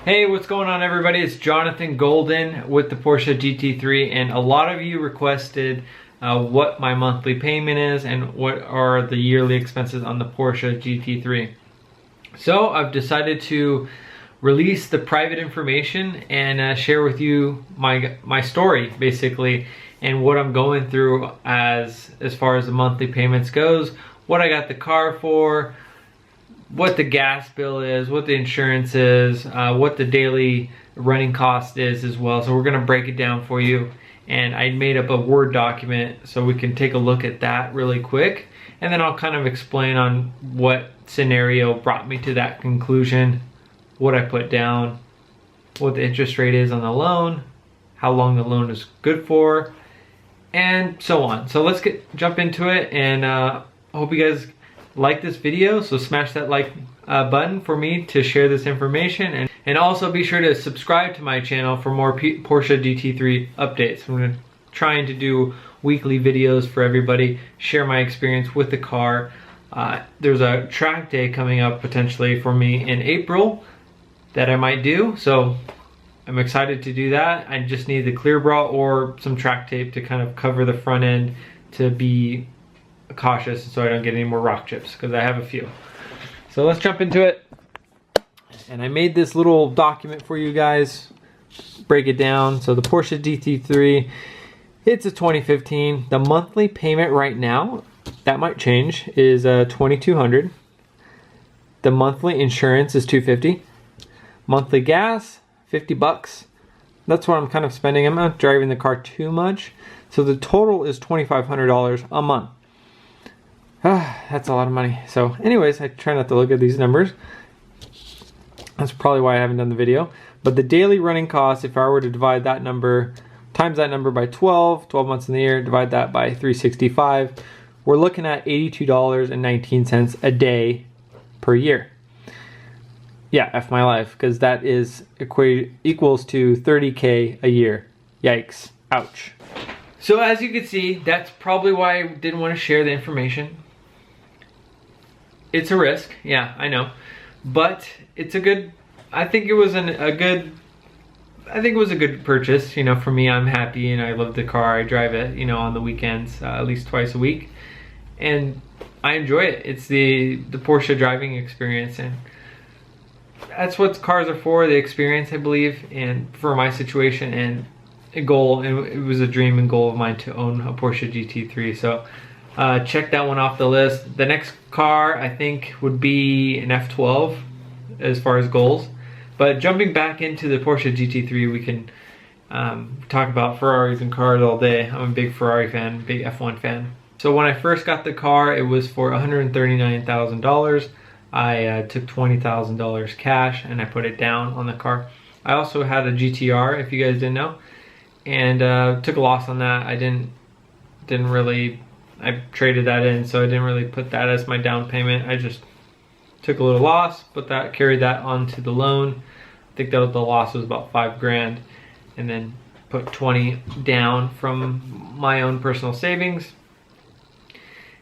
Hey, what's going on everybody? It's Jonathan Golden with the Porsche GT3, and a lot of you requested what my monthly payment is and what are the yearly expenses on the Porsche GT3. So I've decided to release the private information and share with you my story basically, and what I'm going through as far as the monthly payments goes, what I got the car for, what the gas bill is, what the insurance is, what the daily running cost is as well. So we're gonna break it down for you. And I made up a Word document so we can take a look at that really quick. And then I'll kind of explain on what scenario brought me to that conclusion, what I put down, what the interest rate is on the loan, how long the loan is good for, and so on. So let's jump into it, and I hope you guys like this video. So smash that like button for me to share this information, and also be sure to subscribe to my channel for more Porsche GT3 updates. I'm trying to do weekly videos for everybody, share my experience with the car. There's a track day coming up potentially for me in April that I might do, so I'm excited to do that. I just need the clear bra or some track tape to kind of cover the front end to be cautious so I don't get any more rock chips, because I have a few. So let's jump into it. And I made this little document for you guys, break it down. So the Porsche GT3, it's a 2015. The monthly payment right now, that might change, is $2,200. The monthly insurance is $250. Monthly gas, $50. That's what I'm kind of spending. I'm not driving the car too much. So the total is $2,500 a month. That's a lot of money. So anyways, I try not to look at these numbers. That's probably why I haven't done the video. But the daily running cost, if I were to divide that number, times that number by 12 months in the year, divide that by 365, we're looking at $82.19 a day per year. Yeah, F my life, because that is equals to $30K a year. Yikes. Ouch. So as you can see, that's probably why I didn't want to share the information. It's a risk, yeah, I know, but it's a good, I think it was a good purchase. You know, for me, I'm happy and I love the car. I drive it, you know, on the weekends, at least twice a week, and I enjoy it. It's the Porsche driving experience, and that's what cars are for, the experience, I believe. And for my situation and a goal, and it was a dream and goal of mine to own a Porsche GT3. So check that one off the list. The next car I think would be an F12 as far as goals. But jumping back into the Porsche GT3, we can talk about Ferraris and cars all day. I'm a big Ferrari fan, big F1 fan. So when I first got the car, it was for $139,000. I took $20,000 cash and I put it down on the car. I also had a GTR, if you guys didn't know, and took a loss on that. I traded that in, so I didn't really put that as my down payment. I just took a little loss, but carried that onto the loan. I think that the loss was about $5,000, and then put 20 down from my own personal savings.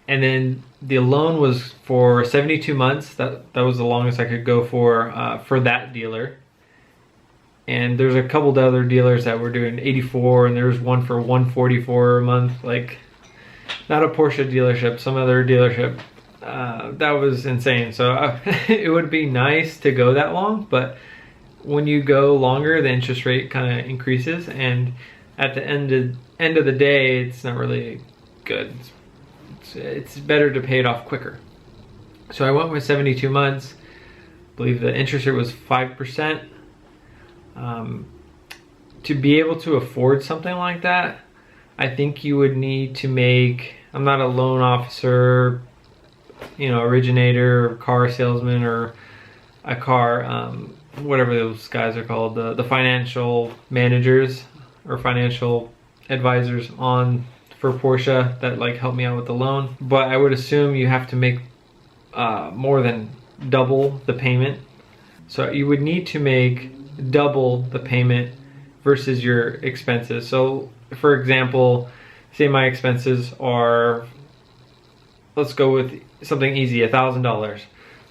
And then the loan was for 72 months. That was the longest I could go for that dealer. And there's a couple of other dealers that were doing 84, and there's one for 144 a month. Like, not a Porsche dealership, some other dealership. That was insane. So it would be nice to go that long, but when you go longer, the interest rate kind of increases, and at the end of the day, it's not really good. It's better to pay it off quicker. So I went with 72 months. I believe the interest rate was 5%. To be able to afford something like that, I think you would need to make, I'm not a loan officer, you know, originator, or car salesman, or a car, whatever those guys are called, the financial managers or financial advisors for Porsche that like help me out with the loan. But I would assume you have to make more than double the payment. So you would need to make double the payment versus your expenses. So for example, say my expenses are, let's go with something easy, $1,000.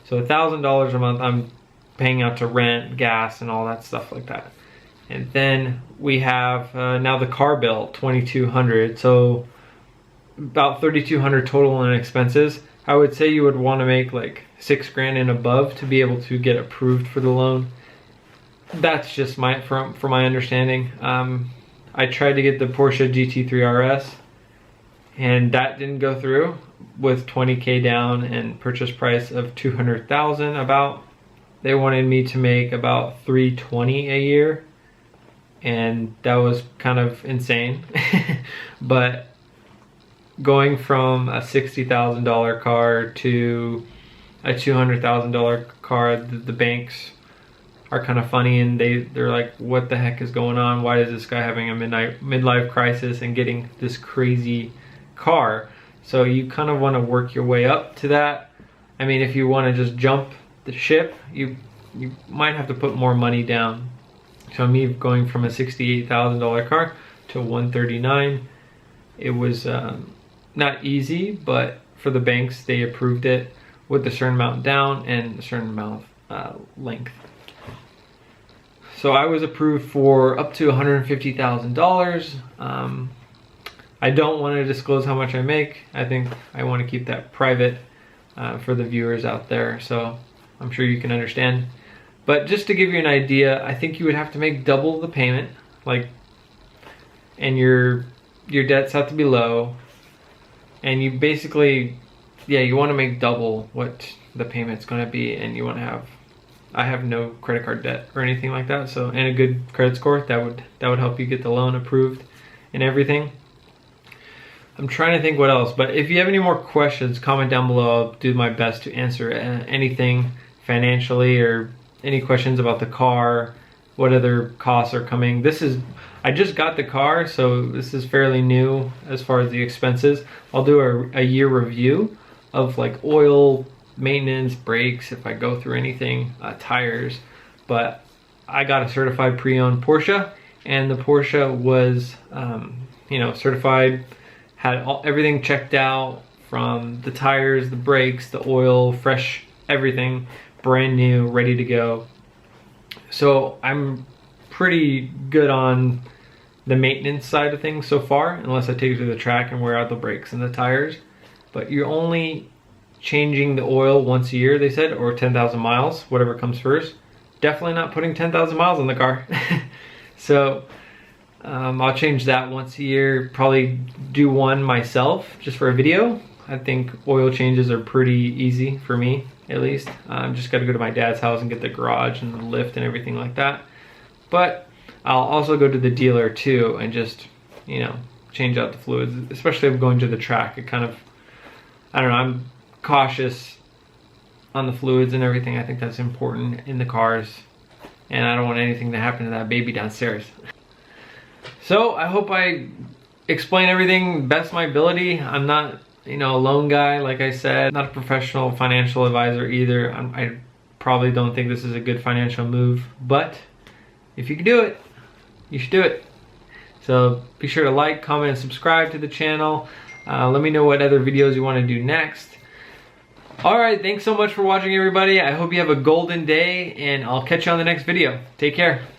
So $1,000 a month, I'm paying out to rent, gas, and all that stuff like that. And then we have now the car bill, $2,200. So about $3,200 total in expenses. I would say you would want to make like $6,000 and above to be able to get approved for the loan. That's just from my understanding. I tried to get the Porsche GT3 RS, and that didn't go through with 20K down and purchase price of $200,000 about. They wanted me to make about $320 a year, and that was kind of insane. But going from a $60,000 car to a $200,000 car, the banks are kind of funny, and they're like, what the heck is going on? Why is this guy having a midlife crisis and getting this crazy car? So you kind of want to work your way up to that. I mean, if you want to just jump the ship, you might have to put more money down. So me going from a $68,000 car to $139,000, it was not easy, but for the banks, they approved it with a certain amount down and a certain amount of length. So I was approved for up to $150,000. I don't want to disclose how much I make. I think I want to keep that private for the viewers out there, so I'm sure you can understand. But just to give you an idea, I think you would have to make double the payment, and your debts have to be low, and you basically, yeah, you want to make double what the payment's going to be, and you want to have, I have no credit card debt or anything like that, so, and a good credit score, that would help you get the loan approved and everything. I'm trying to think what else, but if you have any more questions, comment down below. I'll do my best to answer anything financially, or any questions about the car, what other costs are coming. I just got the car, so this is fairly new as far as the expenses. I'll do a year review of like oil, maintenance, brakes, if I go through anything, tires. But I got a certified pre-owned Porsche, and the Porsche was, certified, had everything checked out, from the tires, the brakes, the oil, fresh, everything, brand new, ready to go. So I'm pretty good on the maintenance side of things so far, unless I take it to the track and wear out the brakes and the tires. But you're only changing the oil once a year, they said, or 10,000 miles, whatever comes first. Definitely not putting 10,000 miles on the car. So I'll change that once a year, probably do one myself just for a video. I think oil changes are pretty easy for me, at least. Just got to go to my dad's house and get the garage and the lift and everything like that. But I'll also go to the dealer too and just, change out the fluids, especially if I'm going to the track. It kind of, I don't know, I'm cautious on the fluids and everything. I think that's important in the cars, and I don't want anything to happen to that baby downstairs. So I hope I explain everything best my ability. I'm not, a loan guy, like I said, not a professional financial advisor either. I probably don't think this is a good financial move, but if you can do it, you should do it. So be sure to like, comment, and subscribe to the channel. Let me know what other videos you want to do next. Alright, thanks so much for watching, everybody. I hope you have a golden day, and I'll catch you on the next video. Take care.